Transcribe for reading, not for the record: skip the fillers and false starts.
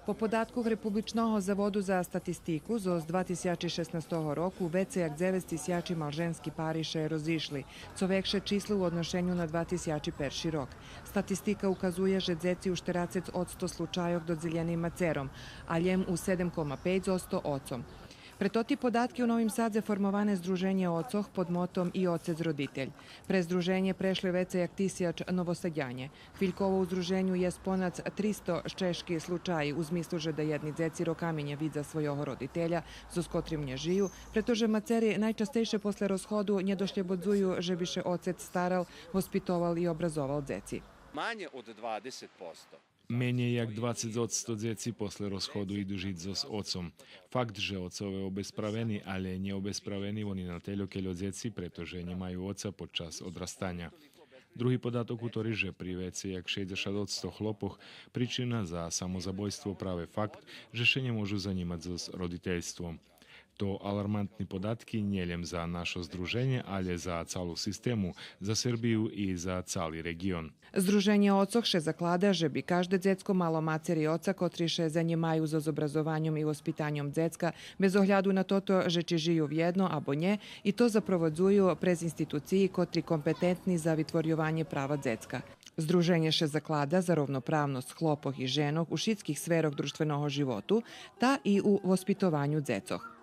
По податку Republičного заводу за статистику за 2016 року веќе як 900 малженски парише розишли, co векше число у одношенju на 2001 рок. Статистика указує, že дзеци у 40% случајок додзеljeni мацером, а лjem у 7,5% ocom. Pred oti podatki u Novim Sadze formovane Združenje ocoh pod motom i ocec roditelj. Pre združenje prešli vece jak tisijač novosadjanje. Hviljkovo u združenju je sponac 300 ščeški slučaji u zmislu že da jedni dzeci rokamenje vidza svojog roditelja, z kotrim nje žiju, pretože maceri najčastejše posle rozhodu nje došljebodzuju že biše ocec staral, hospitoval i obrazoval dzeci. Manje od 20%. Менее як 20% деци после розходу иду жить с отцом. Факт, že ocove obespraveni, ale neobespraveni oni na teľokeľo deci, pretože nemajú oca počas odrastania. Druhý podatok utorí, že pri veci jak 60% chlopoch príčina za samozabojstvo práve fakt, že še nemôžu zanimať s roditeľstvom. To alarmantni podatki njeljem za naše združenje, ale za calu sistemu, za Srbiju i za cali region. Združenje ocoh še zaklada, že bi každe dzecko malo maceri oca kotri še zanimaju za zobrazovanjem i vospitanjem dzecka, bez ohljadu na toto, že či žiju vjedno, abo nje, i to zaprovodzuju prez instituciji kotri kompetentni za vytvorjovanje prava dzecka. Združenje še zaklada za rovnopravnost chlopoh i ženog u šitskih sferoh društvenog životu, ta i u vospitovanju dzecoh.